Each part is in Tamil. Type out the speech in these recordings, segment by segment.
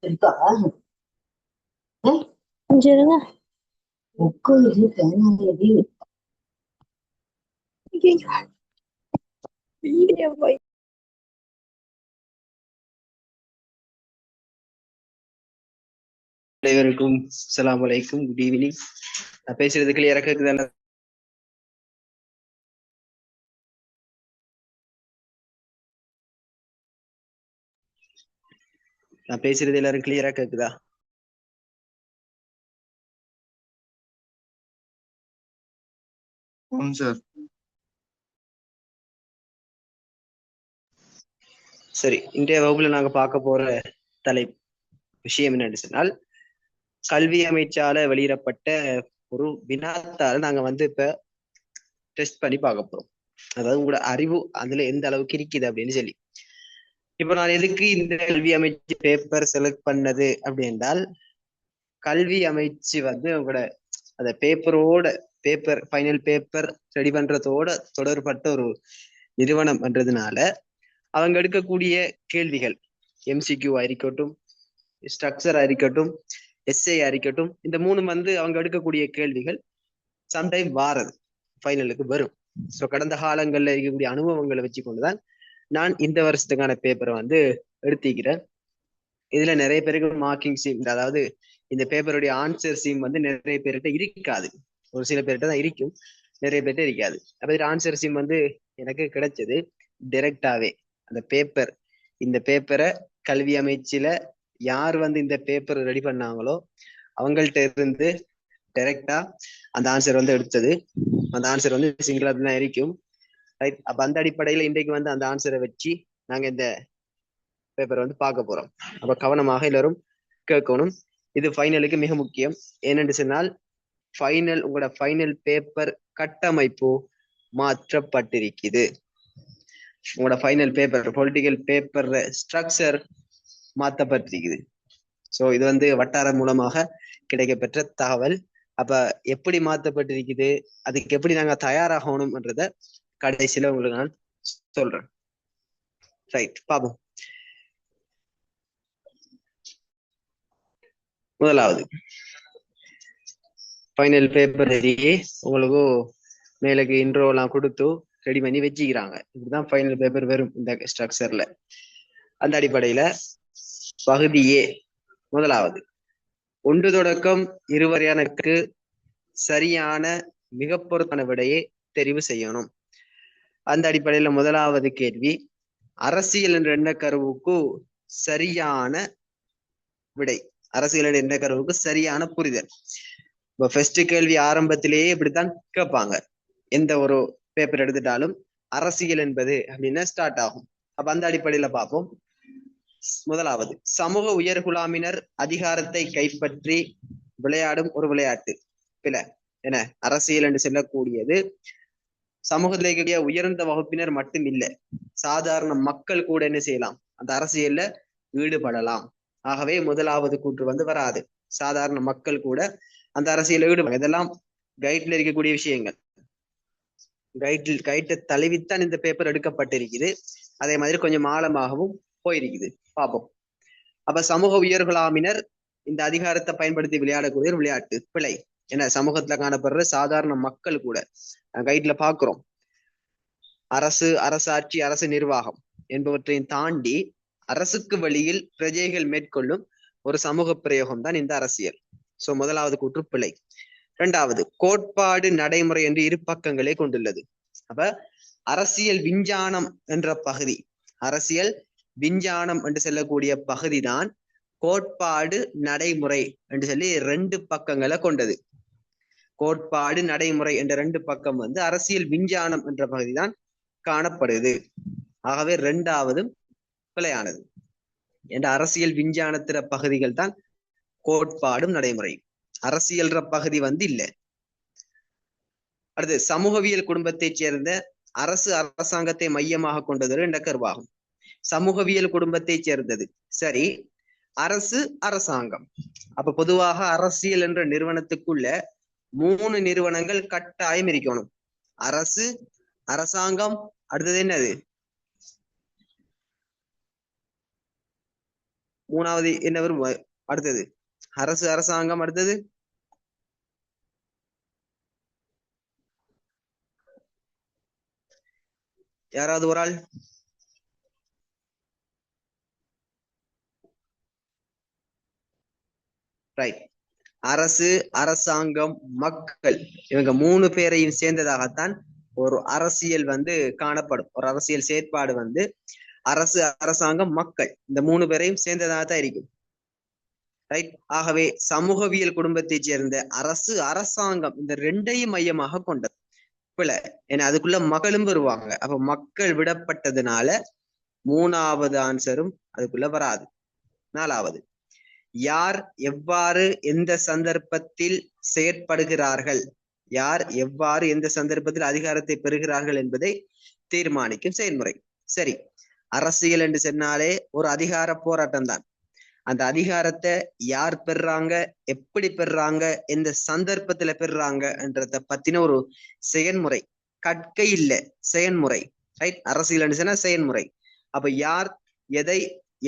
இருக்கா? சொல்லுங்க. புக்கு இது பேனாது. வீடியோ போய் அனைவருக்கும் அஸ்ஸலாமு அலைக்கும், குட் ஈவினிங். நான் பேசுறது கிளியரா கேக்குதானே? நான் பேசுறது எல்லாரும் கிளியரா கேக்குதா? சார். சரி, இன்றைய வகுப்புல நாங்க பார்க்க போற விஷயம் என்னன்னு சொன்னால், கல்வி அமைச்சால வெளியிடப்பட்ட ஒரு வினாத்தால நாங்க இப்ப டெஸ்ட் பண்ணி பார்க்க போறோம். அதாவது உங்களோட அறிவு அதுல எந்த அளவுக்கு இருக்குது அப்படின்னு சொல்லி. இப்ப நான் எதுக்கு இந்த கல்வி அமைச்சு பேப்பர் செலக்ட் பண்ணது அப்படி என்றால், கல்வி அமைச்சு உங்களோட அந்த பேப்பர் ஃபைனல் பேப்பர் ரெடி பண்றதோட தொடர்பட்ட ஒரு நிறுவனம் என்றதுனால அவங்க எடுக்கக்கூடிய கேள்விகள் எம்சிக்யூவா இருக்கட்டும், ஸ்ட்ரக்சரா இருக்கட்டும், எஸ்ஏ இருக்கட்டும், இந்த மூணு அவங்க எடுக்கக்கூடிய கேள்விகள் சம்டைம் வாரது ஃபைனலுக்கு வரும். ஸோ கடந்த காலங்கள்ல இருக்கக்கூடிய அனுபவங்களை வச்சு கொண்டுதான் நான் இந்த வருஷத்துக்கான பேப்பரை எடுத்திக்கிறேன். இதுல நிறைய பேருக்கு மார்க்கிங் சீம், அதாவது இந்த பேப்பருடைய ஆன்சர் சீம் நிறைய பேர்கிட்ட இருக்காது. ஒரு சில பேர்கிட்ட தான் இருக்கும், நிறைய பேர்கிட்ட இருக்காது. அப்ப இதுல ஆன்சர் சீம் எனக்கு கிடைச்சது டைரக்டாவே. அந்த பேப்பர், இந்த பேப்பரை கல்வி அமைச்சுல யார் இந்த பேப்பர் ரெடி பண்ணாங்களோ அவங்கள்ட்ட இருந்து டைரக்டா அந்த ஆன்சர் எடுத்தது. அந்த ஆன்சர் சிங்களத்துல தான் இருக்கும். ரைட். அப்ப அந்த அடிப்படையில இன்றைக்கு அந்த ஆன்சரை வச்சு நாங்க இந்த பேப்பர் பார்க்க போறோம். அப்ப கவனமாக எல்லாரும் கேட்கணும். இது ஃபைனலுக்கு மிக முக்கியம். ஏனென்று சொன்னால் உங்களோட ஃபைனல் பேப்பர் கட்டமைப்பு மாற்றப்பட்டிருக்குது. உங்களோட final paper political paper structure மாற்றப்பட்டிருக்குது. ஸோ இது வட்டாரம் மூலமாக கிடைக்கப்பெற்ற தகவல். அப்ப எப்படி மாற்றப்பட்டிருக்குது, அதுக்கு எப்படி நாங்க தயாராகணும்ன்றத கடைசியில உங்களுக்கு நான் சொல்றேன். ரைட், பாப்போம். முதலாவது ஃபைனல் பேப்பர் ரெடி. உங்களுக்கு மேலுக்கு இன்ட்ரோ எல்லாம் கொடுத்து ரெடி பண்ணி வச்சுக்கிறாங்க. இப்படிதான் ஃபைனல் பேப்பர் வரும் இந்த ஸ்ட்ரக்சர்ல. அந்த அடிப்படையில பகுதி ஏ, முதலாவது 1 தொடக்கம் 20 வரையானக்கு சரியான மிக பொருத்தமான விடையை தெரிவு செய்யணும். அந்த அடிப்படையில முதலாவது கேள்வி, அரசியல் என்ற எண்ணக்கருவுக்கு சரியான விடை, அரசியல் என்ற கருவுக்கு சரியான புரிதல். இப்போ ஃபர்ஸ்ட் கேள்வி ஆரம்பத்திலேயே இப்படித்தான் கேட்பாங்க. எந்த ஒரு பேப்பர் எடுத்துட்டாலும் அரசியல் என்பது அப்படின்னா ஸ்டார்ட் ஆகும். அப்ப அந்த அடிப்படையில பார்ப்போம். முதலாவது, சமூக உயர்குலாமினர் அதிகாரத்தை கைப்பற்றி விளையாடும் ஒரு விளையாட்டு. பில என்ன, அரசியல் என்று சொல்லக்கூடியது சமூகத்தில் இருக்கக்கூடிய உயர்ந்த வகுப்பினர் மட்டும் இல்லை, சாதாரண மக்கள் கூட என்ன செய்யலாம், அந்த அரசியல்ல ஈடுபடலாம். ஆகவே முதலாவது கூற்று வராது. சாதாரண மக்கள் கூட அந்த அரசியல் ஈடுபடும். இதெல்லாம் கைட்ல இருக்கக்கூடிய விஷயங்கள். கைட்டை தழுவித்தான் இந்த பேப்பர் எடுக்கப்பட்டிருக்குது. அதே மாதிரி கொஞ்சம் ஆழமாகவும் போயிருக்குது. பார்ப்போம். அப்ப சமூக உயர்குலாமினர் இந்த அதிகாரத்தை பயன்படுத்தி விளையாடக்கூடிய ஒரு விளையாட்டு பிழை. ஏன்னா சமூகத்துல காணப்படுற சாதாரண மக்கள் கூட கைட்ல பாக்குறோம். அரசாட்சி, அரசு நிர்வாகம் என்பவற்றையும் தாண்டி அரசுக்கு வழியில் பிரஜைகள் மேற்கொள்ளும் ஒரு சமூக பிரயோகம் தான் இந்த அரசியல். சோ முதலாவது கூற்று பிழை. இரண்டாவது, கோட்பாடு நடைமுறை என்று இரு பக்கங்களே கொண்டுள்ளது. அப்ப அரசியல் விஞ்ஞானம் என்ற பகுதி, அரசியல் விஞ்ஞானம் என்று சொல்லக்கூடிய பகுதி தான் கோட்பாடு நடைமுறை என்று சொல்லி 2 பக்கங்களை கொண்டது. கோட்பாடு நடைமுறை என்ற 2 பக்கம் அரசியல் விஞ்ஞானம் என்ற பகுதி தான் காணப்படுது. ஆகவே 2வது பிழையானது. என்ற அரசியல் விஞ்ஞானத்திற பகுதிகள் தான் கோட்பாடும் நடைமுறை. அரசியல் பகுதி இல்லை. அடுத்து, சமூகவியல் குடும்பத்தைச் சேர்ந்த அரசாங்கத்தை மையமாக கொண்டது என்ற கருவாகும். சமூகவியல் குடும்பத்தைச் சேர்ந்தது சரி, அரசாங்கம். அப்ப பொதுவாக அரசியல் என்ற நிறுவனத்துக்குள்ள 3 நிறுவனங்கள் கட்டாயம் இருக்கணும். அரசு, அரசாங்கம், அடுத்தது என்னது, மூணாவது என்ன வரும்? அடுத்தது அரசு அரசாங்கம். அடுத்தது யாராவது ஒரு ஆள்? ரைட். அரசு அரசாங்கம் மக்கள் இவங்க மூணு பேரையும் சேர்ந்ததாகத்தான் ஒரு அரசியல் வந்து காணப்படும். ஒரு அரசியல் செயற்பாடு வந்து அரசு அரசாங்கம் மக்கள் இந்த மூணு பேரையும் சேர்ந்ததாகத்தான் இருக்கும். ரைட். ஆகவே சமூகவியல் குடும்பத்தைச் சேர்ந்த அரசு அரசாங்கம் இந்த ரெண்டையும் மையமாக கொண்டது. பிள்ளை ஏன்னா அதுக்குள்ள மக்களும் வருவாங்க. அப்ப மக்கள் விடப்பட்டதுனால மூணாவது ஆன்சரும் அதுக்குள்ள வராது. நாலாவது, யார் எவ்வாறு எந்த சந்தர்ப்பத்தில் செயற்படுகிறார்கள், யார் எவ்வாறு எந்த சந்தர்ப்பத்தில் அதிகாரத்தை பெறுகிறார்கள் என்பதை தீர்மானிக்கும் செயல்முறை. சரி, அரசியல் என்று சொன்னாலே ஒரு அதிகார போராட்டம் தான். அந்த அதிகாரத்தை யார் பெறுறாங்க, எப்படி பெறுறாங்க, எந்த சந்தர்ப்பத்துல பெறுறாங்கன்றத பத்தின ஒரு செயல்முறை. கற்கை இல்ல, செயல்முறை. ரைட். அரசியல் என்று சொன்னா செயல்முறை. அப்ப யார் எதை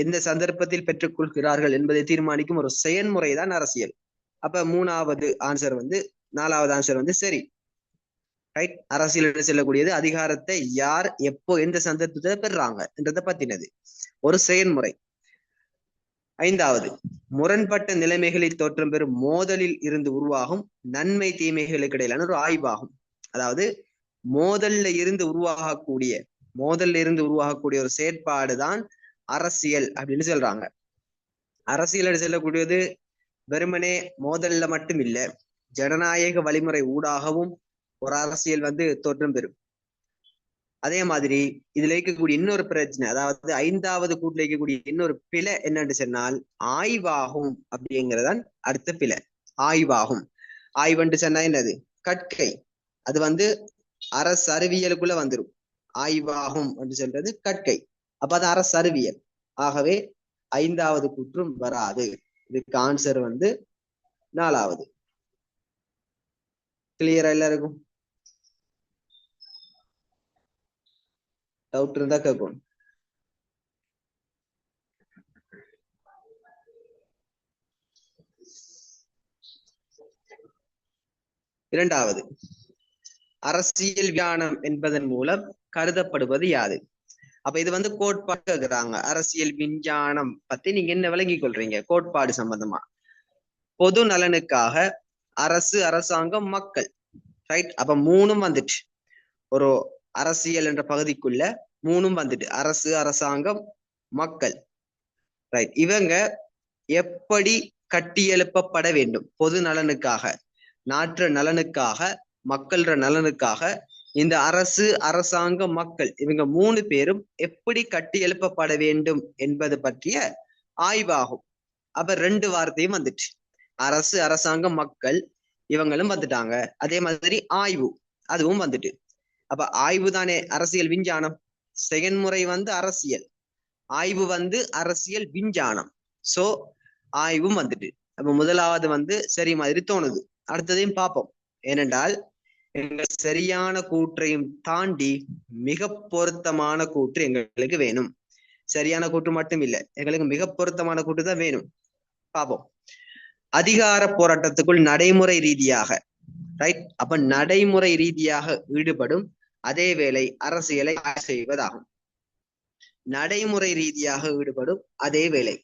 எந்த சந்தர்ப்பத்தில் பெற்றுக் கொள்கிறார்கள் என்பதை தீர்மானிக்கும் ஒரு செயல்முறை தான் அரசியல். அப்ப மூணாவது ஆன்சர் வந்து, நாலாவது ஆன்சர் வந்து சரி. ரைட். அரசியல் செல்லக்கூடியது அதிகாரத்தை யார் எப்போ எந்த சந்தர்ப்பத்தை பெறுறாங்க என்றதை பத்தினது, ஒரு செயல்முறை. ஐந்தாவது, முரண்பட்ட நிலைமைகளில் தோற்றம் பெறும் மோதலில் இருந்து உருவாகும் நன்மை தீமைகளுக்கு இடையிலான ஒரு ஆய்வாகும். அதாவது மோதல்ல இருந்து உருவாகக்கூடிய ஒரு செயற்பாடுதான் அரசியல் அப்படின்னு சொல்றாங்க. அரசியல் செல்லக்கூடியது வெறுமனே மோதல்ல மட்டும் இல்ல, ஜனநாயக வழிமுறை ஊடாகவும் ஒரு அரசியல் வந்து தோற்றம் பெறும். அதே மாதிரி இதுல இருக்கக்கூடிய இன்னொரு பிரச்சனை, அதாவது ஐந்தாவது கூட்டுல இருக்கக்கூடிய இன்னொரு பிழை என்னன்னு சொன்னால் ஆய்வாகும் அப்படிங்கிறதான் அடுத்த பிழை. ஆய்வாகும். ஆய்வுன்னு சொன்னா என்னது? கற்கை. அது வந்து அரசு அறிவியலுக்குள்ள வந்துடும். ஆய்வாகும் என்று சொல்றது கற்கை. அப்ப அது அரசு அறிவியல். ஆகவே ஐந்தாவது கூற்றும் வராது. இதுக்கு ஆன்சர் வந்து நாலாவது. கிளியரா எல்லாருக்கும்? டவுட் இருந்தா கேட்கும். இரண்டாவது, அரசியல் விஞ்ஞானம் என்பதன் மூலம் கருதப்படுவது யாது? அப்ப இது வந்து கோட்பாடு கேக்குறாங்க. அரசியல் விஞ்ஞானம் பத்தி நீங்க என்ன விளங்கிக் கொள்றீங்க கோட்பாடு சம்பந்தமா? பொது நலனுக்காக அரசு அரசாங்கம் மக்கள். ரைட். அப்ப மூணும் வந்துட்டு ஒரு அரசியல் என்ற பகுதிக்குள்ள மூணும் வந்துட்டு அரசு அரசாங்கம் மக்கள். ரைட். இவங்க எப்படி கட்டியெழுப்பப்பட வேண்டும்? பொது நலனுக்காக, நாட்டு நலனுக்காக, மக்கள நலனுக்காக இந்த அரசு அரசாங்கம் மக்கள் இவங்க மூணு பேரும் எப்படி கட்டி எழுப்பப்பட வேண்டும் என்பது பற்றிய ஆய்வாகும். அப்ப ரெண்டு வார்த்தையும் வந்துட்டு அரசு அரசாங்கம் மக்கள் இவங்களும் வந்துட்டாங்க. அதே மாதிரி ஆய்வு அதுவும் வந்துட்டு. அப்ப ஆய்வு தானே அரசியல் விஞ்ஞானம். செயல்முறை வந்து அரசியல், ஆய்வு வந்து அரசியல் விஞ்ஞானம். சோ ஆய்வும் வந்துட்டு. அப்ப முதலாவது வந்து சரி மாதிரி தோணுது. அடுத்ததையும் பார்ப்போம். ஏனென்றால் எங்கள் சரியான கூற்றையும் தாண்டி மிக பொருத்தமான கூற்று எங்களுக்கு வேணும். சரியான கூற்று மட்டும் இல்லை, எங்களுக்கு மிக பொருத்தமான கூற்று தான் வேணும். பார்ப்போம். அதிகார போராட்டத்துக்குள் நடைமுறை ரீதியாக, ரைட். அப்ப நடைமுறை ரீதியாக ஈடுபடும் அதே வேளை அரசியலை செய்வதாகும். நடைமுறை ரீதியாக ஈடுபடும் அதே வேளை.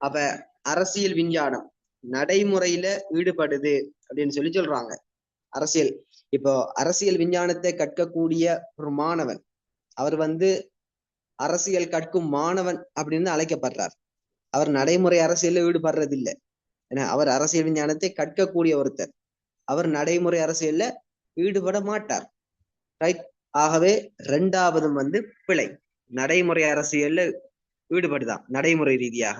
அப்ப அரசியல் விஞ்ஞானம் நடைமுறையில ஈடுபடுது அப்படின்னு சொல்லி சொல்றாங்க. அரசியல் இப்போ அரசியல் விஞ்ஞானத்தை கற்கக்கூடிய ஒரு மாணவன், அவர் வந்து அரசியல் கற்கும் மாணவன் அப்படின்னு அழைக்கப்படுறார். அவர் நடைமுறை அரசியல்ல ஈடுபடுறது இல்லை. ஏன்னா அவர் அரசியல் விஞ்ஞானத்தை கற்கக்கூடிய ஒருத்தர், அவர் நடைமுறை அரசியல்ல ஈடுபட மாட்டார். ரைட். ஆகவே இரண்டாவதும் வந்து பிழை. நடைமுறை அரசியல்ல ஈடுபடுதான் நடைமுறை ரீதியாக.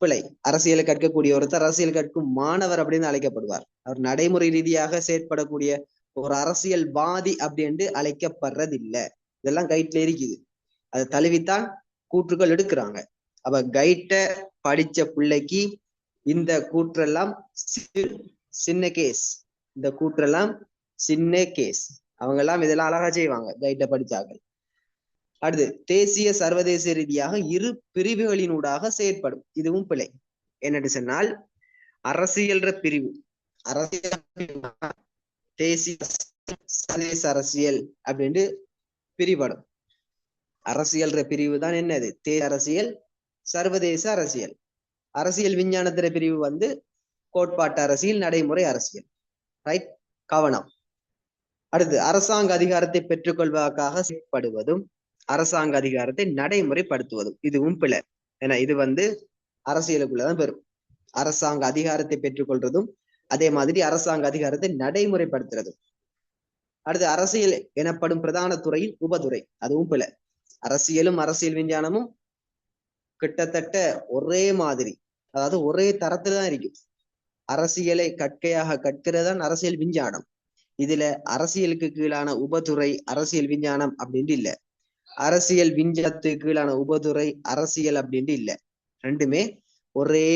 பிழை. அரசியலை கற்கக்கூடிய ஒருத்தர் அரசியல் கற்கும் மாணவர் அப்படின்னு அழைக்கப்படுவார். அவர் நடைமுறை ரீதியாக செயற்படக்கூடிய ஒரு அரசியல்வாதி அப்படின்னு அழைக்கப்படுறதில்லை. இதெல்லாம் கைட்ல இருக்குது. அதை தழுவித்தான் கூற்றுகள் எடுக்கிறாங்க. அப்ப கைட்ட படிச்ச பிள்ளைக்கு இந்த கூற்றெல்லாம் சின்ன கேஸ். இந்த கூற்றெல்லாம் சின்ன கேஸ். அவங்க எல்லாம் இதெல்லாம் அழகா செய்வாங்க கைட்ட படிச்சாங்க. அடுத்து தேசிய சர்வதேச ரீதியாக இரு பிரிவுகளினூடாக செயற்படும். இதுவும் பிழை. என்னன்னு சொன்னால் அரசியல் பிரிவு, அரசியல் தேசிய சர்வதேச அரசியல் அப்படின்ட்டு பிரிபடும். அரசியல் பிரிவு தான் என்னது? தேசிய அரசியல், சர்வதேச அரசியல். அரசியல் விஞ்ஞானத்திற பிரிவு வந்து கோட்பாட்டு அரசியல், நடைமுறை அரசியல். ரைட், கவனம். அடுத்து அரசாங்க அதிகாரத்தை பெற்றுக்கொள்வதற்காக செயற்படுவதும் அரசாங்க அதிகாரத்தை நடைமுறைப்படுத்துவதும் இதுவும் பிழை. ஏன்னா இது வந்து அரசியலுக்குள்ளதான் பெறும். அரசாங்க அதிகாரத்தை பெற்றுக்கொள்றதும் அதே மாதிரி அரசாங்க அதிகாரத்தை நடைமுறைப்படுத்துறதும். அடுத்து அரசியல் எனப்படும் பிரதான துறையில் உபதுறை, அதுவும் பிழை. அரசியலும் அரசியல் விஞ்ஞானமும் கிட்டத்தட்ட ஒரே மாதிரி, அதாவது ஒரே தரத்துல தான் இருக்கும். அரசியலை கற்கையாக கற்கிறதான் அரசியல் விஞ்ஞானம். இதுல அரசியலுக்கு கீழான உபதுறை அரசியல் விஞ்ஞானம் அப்படின்ட்டு இல்ல, அரசியல் விஞ்ஞானத்துக்கு கீழான உபதுறை அரசியல் அப்படின்ட்டு இல்ல. ரெண்டுமே ஒரே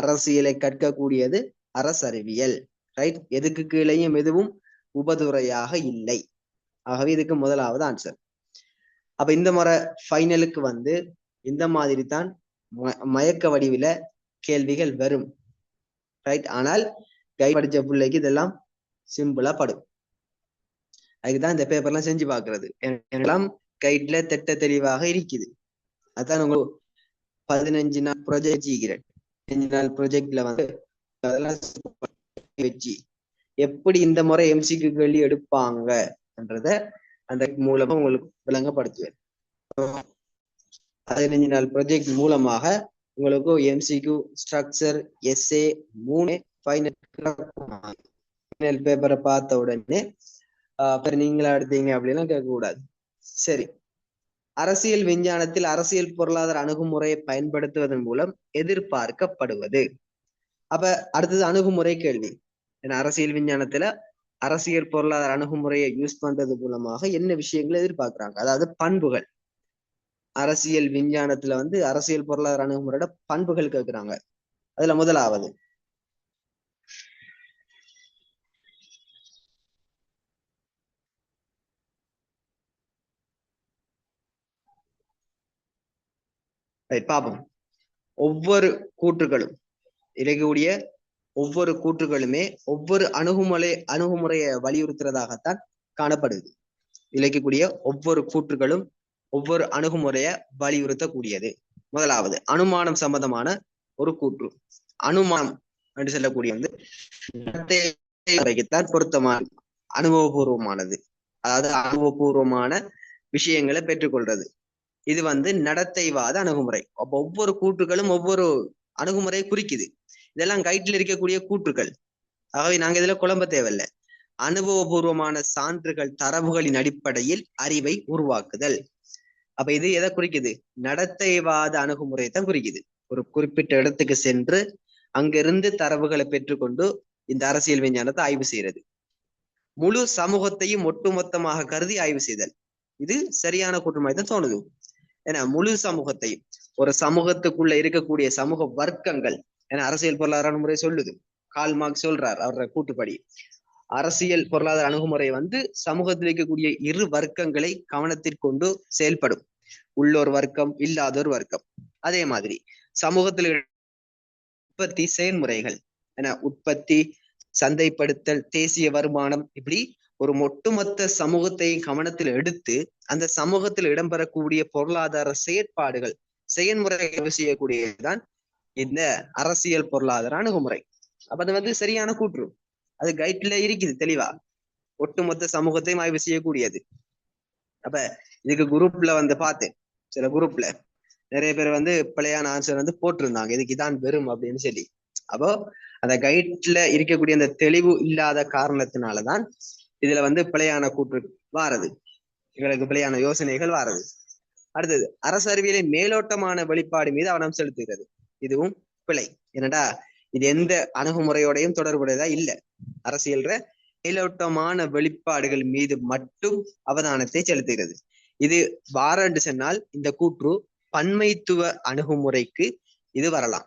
அரசியலை கற்கக்கூடியது அரசறிவியல். ரைட், எதுக்கு கீழையும் எதுவும் உபதுறையாக இல்லை. ஆகவே இதுக்கு முதலாவது ஆன்சர். அப்ப இந்த முறை ஃபைனலுக்கு வந்து இந்த மாதிரி தான் மயக்க வடிவில கேள்விகள் வரும். ரைட், ஆனால் கைட் படிச்ச பிள்ளைக்கு இதெல்லாம் சிம்பிளா படும். அதுக்குதான் இந்த பேப்பர்லாம் செஞ்சு பாக்குறது. எல்லாம் கைட்ல திட்ட தெளிவாக இருக்குது. அதான் உங்களுக்கு 15 நாள் ப்ரொஜெக்ட் செய்கிறேன். 15 நாள் ப்ரொஜெக்ட்ல வந்து அதெல்லாம் வச்சு எப்படி இந்த முறை எம்சிக்கு கேள்வி எடுப்பாங்கன்றத அந்த மூலமா உங்களுக்கு விளங்கப்படுத்துவேன். 15 நாள் ப்ரொஜெக்ட் மூலமாக உங்களுக்கு எம்சிக்கு, ஸ்ட்ரக்சர், எஸ்ஏ 3 ஃபைனல் பேப்பரை பார்த்த உடனே அப்புறம் நீங்களா எடுத்தீங்க அப்படின்னா கேட்க கூடாது. சரி, அரசியல் விஞ்ஞானத்தில் அரசியல் பொருளாதார அணுகுமுறையை பயன்படுத்துவதன் மூலம் எதிர்பார்க்கப்படுவது. அப்ப அடுத்தது அணுகுமுறை கேள்வி. ஏன்னா அரசியல் விஞ்ஞானத்துல அரசியல் பொருளாதார அணுகுமுறையை யூஸ் பண்றது மூலமாக என்ன விஷயங்களை எதிர்பார்க்கிறாங்க, அதாவது பண்புகள். அரசியல் விஞ்ஞானத்துல வந்து அரசியல் பொருளாதார அணுகுமுறையோட பண்புகள் கேட்கிறாங்க. அதுல முதலாவது பாப்போம். ஒவ்வொரு கூற்றுகளும் இருக்கக்கூடிய ஒவ்வொரு கூற்றுகளுமே ஒவ்வொரு அணுகுமுறையை வலியுறுத்துறதாகத்தான் காணப்படுது. இழைக்கக்கூடிய ஒவ்வொரு கூற்றுகளும் ஒவ்வொரு அணுகுமுறைய வலியுறுத்தக்கூடியது. முதலாவது அனுமானம் சம்பந்தமான ஒரு கூற்று. அனுமானம் என்று சொல்லக்கூடிய வந்து பொருத்தமான அனுபவபூர்வமானது, அதாவது அனுபவபூர்வமான விஷயங்களை பெற்றுக்கொள்றது. இது வந்து நடத்தைவாத அணுகுமுறை. அப்ப ஒவ்வொரு கூற்றுகளும் ஒவ்வொரு அணுகுமுறையை குறிக்குது. இதெல்லாம் கைட்ல இருக்கக்கூடிய கூற்றுகள். ஆகவே நாங்க இதுல குழம்ப தேவையில்லை. அனுபவபூர்வமான சான்றுகள், தரவுகளின் அடிப்படையில் அறிவை உருவாக்குதல். அப்ப இது எதை குறிக்குது? நடத்தைவாத அணுகுமுறையை தான் குறிக்குது. ஒரு குறிப்பிட்ட இடத்துக்கு சென்று அங்கிருந்து தரவுகளை பெற்றுக்கொண்டு இந்த அரசியல் விஞ்ஞானத்தை ஆய்வு செய்யறது. முழு சமூகத்தையும் ஒட்டுமொத்தமாக கருதி ஆய்வு செய்தல். இது சரியான கூற்றுமாய் தான் தோணுது. ஏன்னா முழு சமூகத்தையும், ஒரு சமூகத்துக்குள்ள இருக்கக்கூடிய சமூக வர்க்கங்கள், ஏன்னா அரசியல் பொருளாதார அணுகுமுறை சொல்லுது. கால் மார்க்ஸ் சொல்றார் அவர கூட்டுப்படி, அரசியல் பொருளாதார அணுகுமுறை வந்து சமூகத்தில் இருக்கக்கூடிய இரு வர்க்கங்களை கவனத்திற்கொண்டு செயல்படும். உள்ளோர் வர்க்கம், இல்லாதோர் வர்க்கம். அதே மாதிரி சமூகத்தில் உற்பத்தி செயல்முறைகள், ஏன்னா உற்பத்தி, சந்தைப்படுத்தல், தேசிய வருமானம், இப்படி ஒரு ஒட்டுமொத்த சமூகத்தை கவனத்தில் எடுத்து அந்த சமூகத்தில் இடம்பெறக்கூடிய பொருளாதார செயற்பாடுகள், செயல்முறைகள் செய்யக்கூடியதுதான் இந்த அரசியல் பொருளாதார அணுகுமுறை. அப்ப அது வந்து சரியான கூற்று. அது கைட்ல இருக்குது தெளிவா. ஒட்டுமொத்த சமூகத்தையும் ஆய்வு செய்யக்கூடியது. அப்ப இதுக்கு குரூப்ல வந்து பார்த்தேன், சில குரூப்ல நிறைய பேர் வந்து பிழையான ஆன்சர் வந்து போட்டிருந்தாங்க, இதுக்கு இதான் வெறும் அப்படின்னு சொல்லி. அப்போ அந்த கைட்ல இருக்கக்கூடிய அந்த தெளிவு இல்லாத காரணத்தினாலதான் இதுல வந்து பிழையான கூற்று வாரது, எங்களுக்கு பிழையான யோசனைகள் வாரது. அடுத்தது அரசறிவியலின் மேலோட்டமான வெளிப்பாடு மீது கவனம் செலுத்துகிறது. இதுவும் பிழை. என்னடா, இது எந்த அணுகுமுறையோடையும் தொடர்புடையதா இல்ல. அரசியல் மேலோட்டமான வெளிப்பாடுகள் மீது மட்டும் அவதானத்தை செலுத்துகிறது. இது வாரண்டு சொன்னால் இந்த கூற்று பன்மைத்துவ அணுகுமுறைக்கு இது வரலாம்.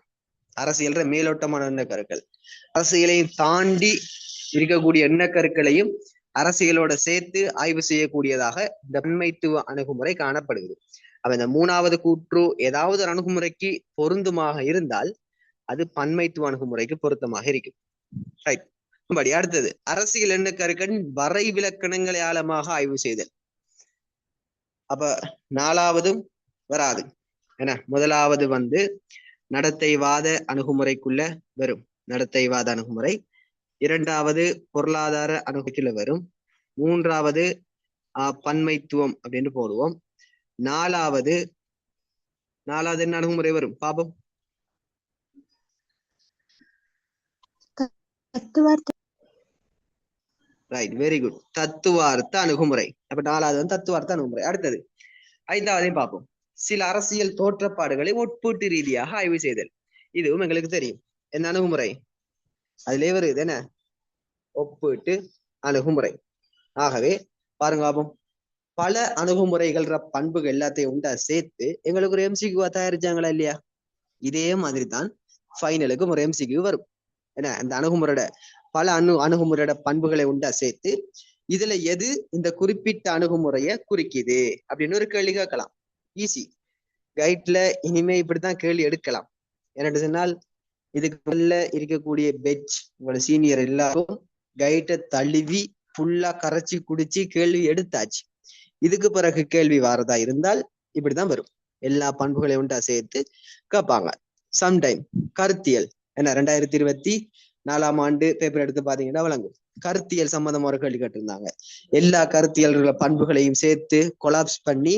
அரசியல் மேலோட்டமான எண்ணக்கருக்கள், அரசியலையும் தாண்டி இருக்கக்கூடிய எண்ணக்கருக்களையும் அரசியலோட சேர்த்து ஆய்வு செய்யக்கூடியதாக இந்த பன்மைத்துவ அணுகுமுறை காணப்படுகிறது. அப்ப இந்த மூணாவது கூற்று ஏதாவது ஒரு அணுகுமுறைக்கு பொருந்துமாக இருந்தால் அது பன்மைத்துவ அணுகுமுறைக்கு பொருத்தமாக இருக்கும். ரைட். அடுத்தது அரசியல் எண்ணுக்கருக்களின் வரைவிலக்கணங்களை ஆழமாக ஆய்வு செய்தல். அப்ப நாலாவதும் வராது. என்ன, முதலாவது வந்து நடத்தைவாத அணுகுமுறைக்குள்ள வரும், நடத்தைவாத அணுகுமுறை. இரண்டாவது பொருளாதார அணுகுமுறைக்குள்ள வரும். மூன்றாவது பன்மைத்துவம் அப்படின்னு போடுவோம். நாலாவது என்ன அணுகுமுறை வரும் பாபம்? ரைட், வெரி குட், தத்துவார்த்த அணுகுமுறை. அப்ப நாலாவது வந்து தத்துவார்த்த அணுகுமுறை. அடுத்தது ஐந்தாவதையும் பார்ப்போம். சில அரசியல் தோற்றப்பாடுகளை ஒப்பீட்டு ரீதியாக ஆய்வு செய்தல். இதுவும் எங்களுக்கு தெரியும் என்ன அணுகுமுறை, அதிலே வருது என்ன, ஒப்பீட்டு அணுகுமுறை. ஆகவே பாருங்க பாப்போம், பல அணுகுமுறைகள் பண்புகள் எல்லாத்தையும் உண்டா சேர்த்து எங்களுக்கு ஒரு எம்சிக்யூவா தயாரிச்சாங்களா இல்லையா? இதே மாதிரி தான் ஃபைனலுக்கு ஒரு எம்சிக்யூ வரும். என்ன, அந்த அணுகுமுறையோட பல அணுகுமுறையோட பண்புகளை உண்டா சேர்த்து இதுல எது இந்த குறிப்பிட்ட அணுகுமுறைய குறிக்குது அப்படின்னு ஒரு கேள்வி கேட்கலாம். ஈஸி. கைட்ல இனிமே இப்படித்தான் கேள்வி எடுக்கலாம். என்னட்டு சொன்னால், இதுக்கு மேல இருக்கக்கூடிய பெட்ச் உங்களோட சீனியர் எல்லாரும் கைட்டை தழுவி ஃபுல்லா கரைச்சி குடிச்சு கேள்வி எடுத்தாச்சு. இதுக்கு பிறகு கேள்வி வாரதா இருந்தால் இப்படிதான் வரும். எல்லா பண்புகளையும் உண்டா சேர்த்து கேட்பாங்க. சம்டைம் கருத்தியல் என்ன, 2024 ஆண்டு பேப்பர் எடுத்து பாத்தீங்கன்னா வழங்கும். கருத்தியல் சம்பந்தமா ஒரு கேள்வி கேட்டிருந்தாங்க. எல்லா கருத்தியல் பண்புகளையும் சேர்த்து கொலாப்ஸ் பண்ணி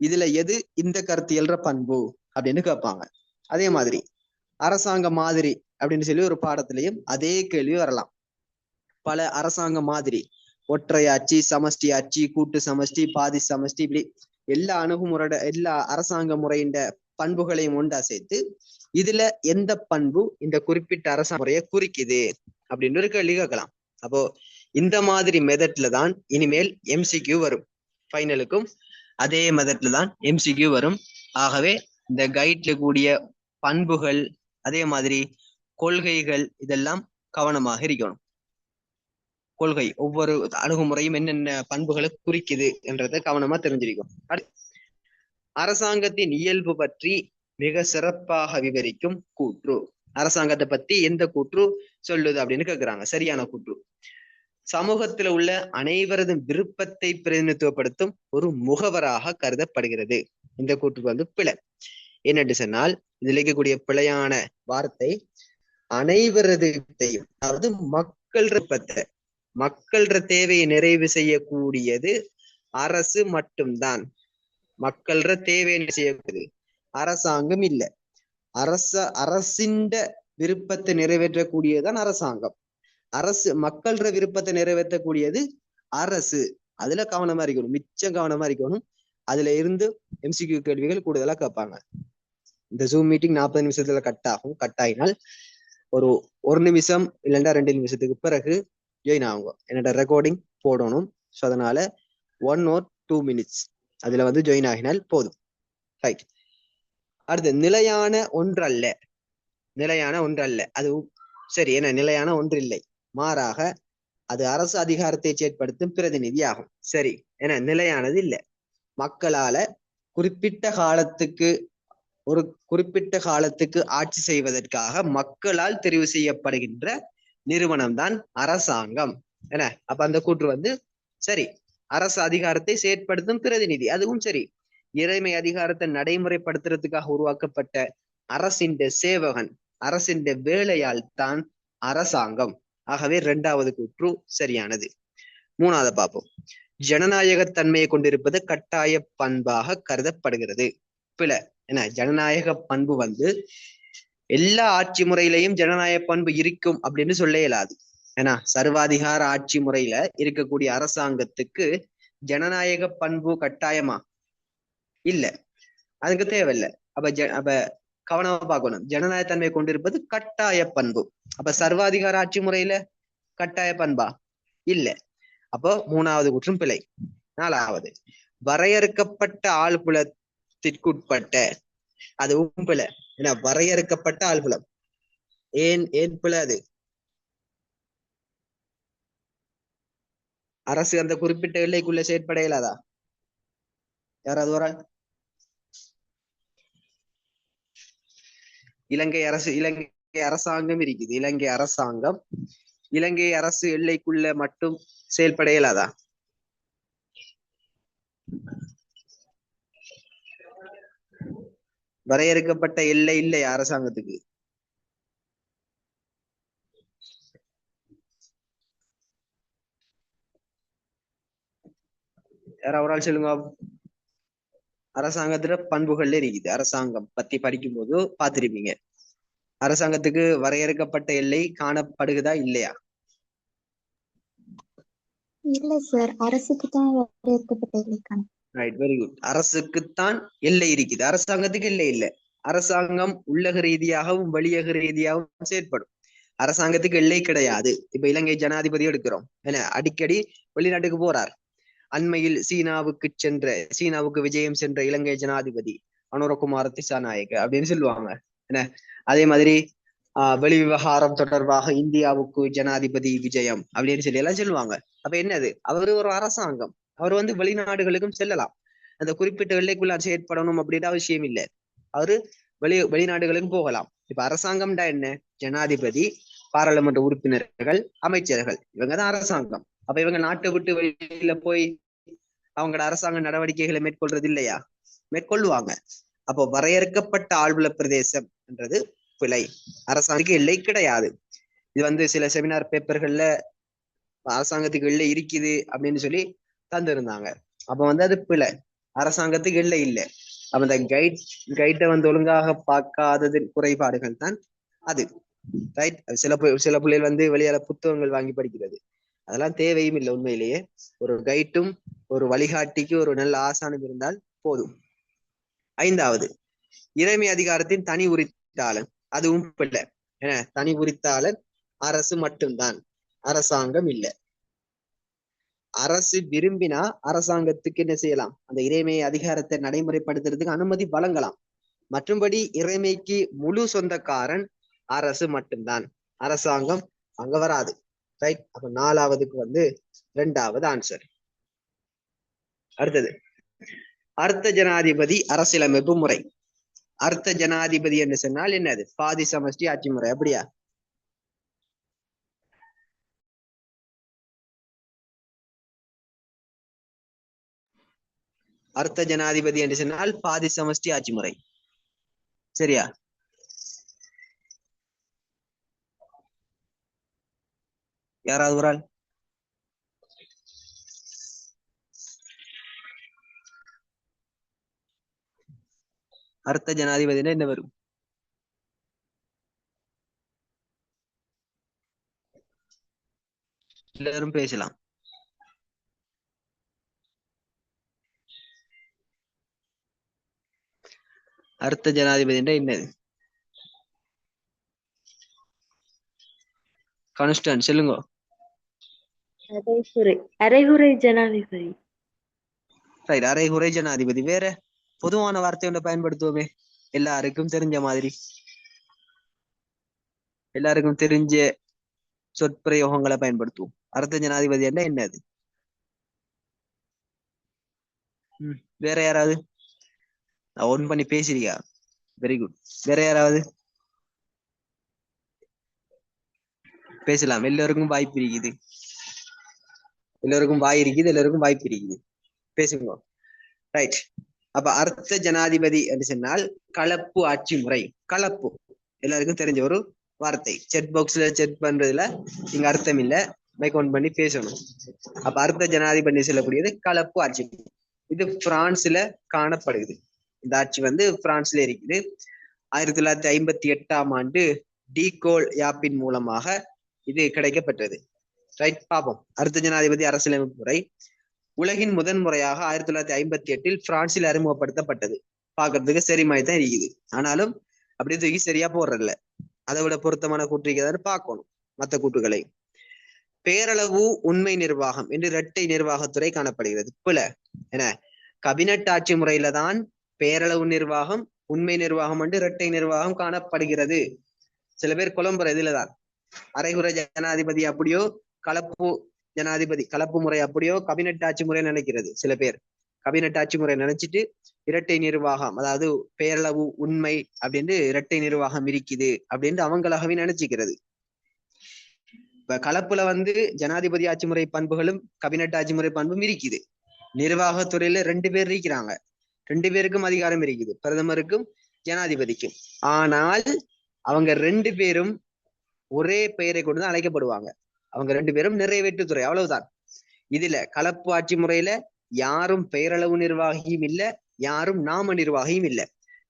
இதுல எது இந்த கருத்தியல்ற பண்பு அப்படின்னு கேட்பாங்க. அதே மாதிரி அரசாங்க மாதிரி அப்படின்னு சொல்லி ஒரு பாடத்திலையும் அதே கேள்வி வரலாம். பல அரசாங்க மாதிரி, ஒற்றையாட்சி, சமஷ்டி ஆட்சி, கூட்டு சமஷ்டி, பாதி சமஷ்டி, இப்படி எல்லா அணுகுமுறையோட எல்லா அரசாங்க முறையின் பண்புகளையும் உண்டா சேர்த்து இதுல எந்த பண்பு இந்த குறிப்பிட்ட அரசாங்க முறையை குறிக்குது அப்படின்னு ஒரு கேள்வி கேட்கலாம். அப்போ இந்த மாதிரி மெத்தட்ல தான் இனிமேல் எம்சிக்யூ வரும். ஃபைனலுக்கும் அதே மெத்தட்ல தான் எம்சிக்யூ வரும். ஆகவே இந்த கைட்ல கூடிய பண்புகள் அதே மாதிரி கொள்கைகள் இதெல்லாம் கவனமாக இருக்கணும். கொள்கை ஒவ்வொரு அணுகுமுறையும் என்னென்ன பண்புகளை குறிக்குது என்றதை கவனமா தெரிஞ்சிருக்கும். அரசாங்கத்தின் இயல்பு பற்றி மிக சிறப்பாக விவரிக்கும் கூற்று. அரசாங்கத்தை பத்தி எந்த கூற்று சொல்லுது அப்படின்னு கேக்குறாங்க. சரியான கூற்று. சமூகத்துல உள்ள அனைவரது விருப்பத்தை பிரதிநிதித்துவப்படுத்தும் ஒரு முகவராக கருதப்படுகிறது. இந்த கூற்றுக்கு வந்து பிழை. என்னென்று சொன்னால், இதுல இருக்கக்கூடிய பிழையான வார்த்தை அனைவரது, அதாவது மக்கள் விருப்பத்தை, மக்கள தேவையை நிறைவு செய்யக்கூடியது அரசு மட்டும்தான். மக்கள தேவையை செய்யக்கூடியது அரசாங்கம் இல்ல. அரசின் விருப்பத்தை நிறைவேற்றக்கூடியதுதான் அரசாங்கம். அரசு மக்கள விருப்பத்தை நிறைவேற்றக்கூடியது அரசு. அதுல கவனமா இருக்கணும், மிச்சம் கவனமா இருக்கணும். அதுல இருந்து எம்சிக்யூ கேள்விகள் கூடுதலா கேட்பாங்க. இந்த ஜூம் மீட்டிங் 40 நிமிஷத்துல கட் ஆகும். கட் ஆகினால் ஒரு நிமிஷம் இல்லைன்னா 2 நிமிஷத்துக்கு பிறகு ஜாயின் ஆகுங்க. என்னோட ரெக்கார்டிங் போடணும். ஸோ அதனால 1 or 2 minutes அதுல வந்து ஜாயின் ஆகினால் போதும். ரைட். அடுத்து நிலையான ஒன்றல்ல. நிலையான ஒன்றல்ல அது சரி, ஏன்னா நிலையான ஒன்று இல்லை, மாறாக அது அரசு அதிகாரத்தை செயற்படுத்தும் பிரதிநிதி ஆகும். சரி, ஏன்னா நிலையானது இல்லை. மக்களால குறிப்பிட்ட காலத்துக்கு ஆட்சி செய்வதற்காக மக்களால் தெரிவு செய்யப்படுகின்ற நிறுவனம் தான் அரசாங்கம். என்ன, அப்ப அந்த கூற்று வந்து சரி. அரசு அதிகாரத்தை செயற்படுத்தும் பிரதிநிதி, அதுவும் சரி. இறைமை அதிகாரத்தை நடைமுறைப்படுத்துறதுக்காக உருவாக்கப்பட்ட அரசின் சேவகன், அரசின் வேலையால் தான் அரசாங்கம். ஆகவே 2வது கூற்று சரியானது. 3வது பார்ப்போம். ஜனநாயக தன்மையை கொண்டிருப்பது கட்டாய பண்பாக கருதப்படுகிறது. பிழை. என்ன, ஜனநாயக பண்பு வந்து எல்லா ஆட்சி முறையிலையும் ஜனநாயக பண்பு இருக்கும் அப்படின்னு சொல்ல இயலாது. ஏன்னா சர்வாதிகார ஆட்சி முறையில இருக்கக்கூடிய அரசாங்கத்துக்கு ஜனநாயக பண்பு கட்டாயமா இல்ல, அதுக்கு தேவையில்லை. அப்ப கவனமா பார்க்கணும். ஜனநாயக தன்மையை கொண்டிருப்பது கட்டாய பண்பு. அப்ப சர்வாதிகார ஆட்சி முறையில கட்டாய பண்பா இல்ல. அப்போ 3வது குற்றம் பிழை. 4வது வரையறுக்கப்பட்ட ஆள்புலத்திற்குட்பட்ட, அதுவும் பிழை. ஏன்னா வரையறுக்கப்பட்ட ஆள்புலம். ஏன் பிழை அது? அரசு அந்த குறிப்பிட்ட எல்லைக்குள்ள செயற்பட இயலாதா? யாராவது ஒரு ஆள்? இலங்கை அரசாங்கம் இருக்குது. இலங்கை அரசு எல்லைக்குள்ள மட்டும் செயல்பட இயலாதா? வரையறுக்கப்பட்ட எல்லை இல்லை அரசாங்கத்துக்கு. யாராவது ஒரு ஆள் சொல்லுங்க. அரசாங்கத்துல பண்புகள்ல இருக்குது. அரசாங்கம் பத்தி படிக்கும் போது பாத்திருப்பீங்க. அரசாங்கத்துக்கு வரையறுக்கப்பட்ட எல்லை காணப்படுகிறதா இல்லையா? இல்ல சார், அரசுக்கு தான் வரையறுக்கப்பட்ட எல்லை காணும். Right, very good. அரசுக்குத்தான் எல்லை இருக்குது, அரசாங்கத்துக்கு எல்லை இல்லை. அரசாங்கம் உள்ளக ரீதியாகவும் வெளியக ரீதியாகவும் செயற்படும். அரசாங்கத்துக்கு எல்லை கிடையாது. இப்ப இலங்கை ஜனாதிபதி எடுக்கிறோம், என்ன அடிக்கடி வெளிநாட்டுக்கு போறார். அண்மையில் சீனாவுக்கு விஜயம் சென்ற இலங்கை ஜனாதிபதி அனுரகுமார திசாநாயக்க அப்படின்னு சொல்லுவாங்க. என்ன அதே மாதிரி வெளி விவகாரம் தொடர்பாக இந்தியாவுக்கு ஜனாதிபதி விஜயம் அப்படின்னு சொல்லி எல்லாம் சொல்லுவாங்க. அப்ப என்னது, அவரு ஒரு அரசாங்கம். அவர் வந்து வெளிநாடுகளுக்கும் செல்லலாம். அந்த குறிப்பிட்ட எல்லைக்குள்ள செயற்படணும் அப்படின்ற அவசியம் இல்லை. அவரு வெளிநாடுகளுக்கும் போகலாம். இப்ப அரசாங்கம்டா என்ன? ஜனாதிபதி, பாராளுமன்ற உறுப்பினர்கள், அமைச்சர்கள், இவங்கதான் அரசாங்கம். அப்ப இவங்க நாட்டை விட்டு வெளியில போய் அவங்களோட அரசாங்க நடவடிக்கைகளை மேற்கொள்றது இல்லையா? மேற்கொள்ளுவாங்க. அப்போ வரையறுக்கப்பட்ட ஆழ்வுல பிரதேசம் என்றது பிழை. அரசாங்கத்துக்கு எல்லை கிடையாது. இது வந்து சில செமினார் பேப்பர்கள்ல அரசாங்கத்துக்கு எல்லை இருக்குது அப்படின்னு சொல்லி தந்திருந்தாங்க. அப்ப வந்து அது பிழை. அரசாங்கத்துக்கு எல்லை இல்லை. அப்ப இந்த கைட்டை வந்து ஒழுங்காக பார்க்காதது குறைபாடுகள் தான் அது. ரைட். சில பிள்ளைகள் வந்து வெளியால புத்தகங்கள் வாங்கி படிக்கிறது, அதெல்லாம் தேவையும் இல்லை. உண்மையிலேயே ஒரு கைட்டும் ஒரு வழிகாட்டிக்கு ஒரு நல்ல ஆசானம் இருந்தால் போதும். 5வது, இறைமை அதிகாரத்தின் தனி உரித்தாளன். அதுவும் பிள்ளை. என்ன, தனி உரித்தாளன் அரசு மட்டும்தான், அரசாங்கம் இல்லை. அரசு விரும்பினா அரசாங்கத்துக்கு என்ன செய்யலாம்? அந்த இறைமை அதிகாரத்தை நடைமுறைப்படுத்துறதுக்கு அனுமதி வழங்கலாம். மற்றும்படி இறைமைக்கு முழு சொந்தக்காரன் அரசு மட்டும்தான், அரசாங்கம் அங்க வராது. ரைட். அப்ப 4வதுக்கு வந்து 2வது ஆன்சர். அடுத்தது, அர்த்த ஜனாதிபதி அரசியலமைப்பு முறை. அர்த்த ஜனாதிபதி என்று சொன்னால் என்னது? பாதி சமஷ்டி ஆட்சி முறை, அப்படியா? அர்த்த ஜனாதிபதி என்று சொன்னால் பாதி சமஷ்டி ஆட்சி முறை, சரியா? யாராவது ஒரு ஆள்? அர்த்த ஜனாதிபதினா என்ன வரும்? எல்லாரும் பேசலாம். அர்த்த ஜனாதிபதினா என்னது? கான்ஸ்டன்ட் சொல்லுங்க. அரைகுறை ஜனாதிபதி. ரைட், அரைகுறை ஜனாதிபதி. வேற பொதுவான வார்த்தை ஒன்றை பயன்படுத்துவோமே, எல்லாருக்கும் தெரிஞ்ச மாதிரி, எல்லாருக்கும் தெரிஞ்ச சொற்பிரயோகங்களை பயன்படுத்துவோம். அர்த்த ஜனாதிபதி என்ன என்னது? வேற யாராவது? ஒன் பண்ணி பேசுறியா? Very good. வேற யாராவது பேசலாம். எல்லோருக்கும் வாய்ப்பு இருக்குது, எல்லோருக்கும் வாய் இருக்குது, எல்லோருக்கும் வாய்ப்பு இருக்குது, பேசுங்க. ரைட். அப்ப அர்த்த ஜனாதிபதி என்று சொன்னால் கலப்பு ஆட்சி முறை. கலப்பு எல்லாருக்கும் தெரிஞ்ச ஒரு வார்த்தை. செட் பாக்ஸ்ல செட் பண்றதுல இங்க அர்த்தம் இல்ல, மைக் ஆன் பண்ணி பேசணும். அப்ப அர்த்த ஜனாதிபதி சொல்லக்கூடியது கலப்பு ஆட்சி. இது பிரான்ஸ்ல காணப்படுகிறது. இந்த ஆட்சி வந்து பிரான்ஸ்ல இருக்குது. 1958ஆம் ஆண்டு டீகோல் யாப்பின் மூலமாக இது கிடைக்கப்பட்டது. ரைட். பாப்போம். அர்த்த ஜனாதிபதி அரசியலமைப்பு முறை உலகின் முதன்முறையாக 1958 பிரான்சில் அறிமுகப்படுத்தப்பட்டது. பாக்குறதுக்கு சரி மாதிரி தான் இருக்குது, ஆனாலும் அப்படி தூக்கி சரியா போடுறதில்ல. அதை விட பொருத்தமான கூற்றுதான் பார்க்கணும் மற்ற கூற்றுகளை. பேரளவு உண்மை நிர்வாகம் என்று இரட்டை நிர்வாகத்துறை காணப்படுகிறது. பில என கபினட் ஆட்சி முறையில தான் பேரளவு நிர்வாகம், உண்மை நிர்வாகம் என்று இரட்டை நிர்வாகம் காணப்படுகிறது. சில பேர் குழம்புற இதுலதான் அரைகுறை ஜனாதிபதி அப்படியோ கலப்பு ஜனாதிபதி. கலப்பு முறை அப்படியோ கபினட் ஆட்சி முறை நினைக்கிறது சில பேர். கபினட் ஆட்சி முறை நினைச்சிட்டு இரட்டை நிர்வாகம், அதாவது பேரளவு உண்மை அப்படின்னு இரட்டை நிர்வாகம் இருக்குது அப்படின்னு அவங்களாகவே நினைச்சுக்கிறது. இப்ப கலப்புல வந்து ஜனாதிபதி ஆட்சி முறை பண்புகளும் கபினட் ஆட்சி முறை பண்பும் இருக்குது. நிர்வாகத்துறையில 2 பேர் இருக்கிறாங்க, 2 பேருக்கும் அதிகாரம் இருக்குது, பிரதமருக்கும் ஜனாதிபதிக்கும். ஆனால் அவங்க 2 பேரும் ஒரே பெயரை கொண்டுதான் அழைக்கப்படுவாங்க. அவங்க 2 பேரும் நிறைவேற்றுத்துறை, அவ்வளவுதான். இதுல கலப்பு ஆட்சி முறையில யாரும் பெயரளவு நிர்வாகியும் இல்ல, யாரும் நாம நிர்வாகியும் இல்ல.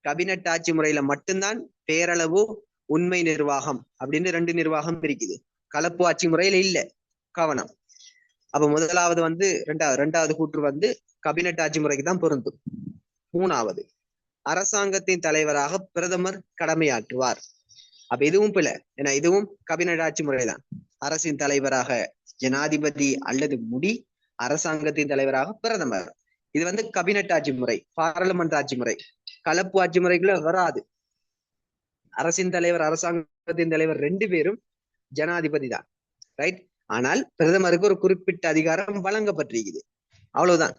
கபினட் ஆட்சி முறையில மட்டும்தான் பேரளவு உண்மை நிர்வாகம் அப்படின்னு 2 நிர்வாகம் இருக்குது. கலப்பு ஆட்சி முறையில இல்ல. கவனம். அப்ப முதலாவது வந்து ரெண்டாவது கூற்று வந்து கபினட் ஆட்சி முறைக்கு தான் பொருந்தும். 3வது, அரசாங்கத்தின் தலைவராக பிரதமர் கடமையாற்றுவார். அப்ப இதுவும் பிழை, ஏன்னா இதுவும் கபினட் ஆட்சி முறைதான். அரசின் தலைவராக ஜனாதிபதி அல்லது முடி, அரசாங்கத்தின் தலைவராக பிரதமர். இது வந்து கபினட் ஆட்சி முறை, பாராளுமன்ற ஆட்சி முறை. கலப்பு ஆட்சி முறைக்குள்ள வராது. அரசின் தலைவர் அரசாங்கத்தின் தலைவர் 2 பேரும் ஜனாதிபதி தான், ரைட். ஆனால் பிரதமருக்கு ஒரு குறிப்பிட்ட அதிகாரம் வழங்கப்பட்டிருக்குது, அவ்வளவுதான்.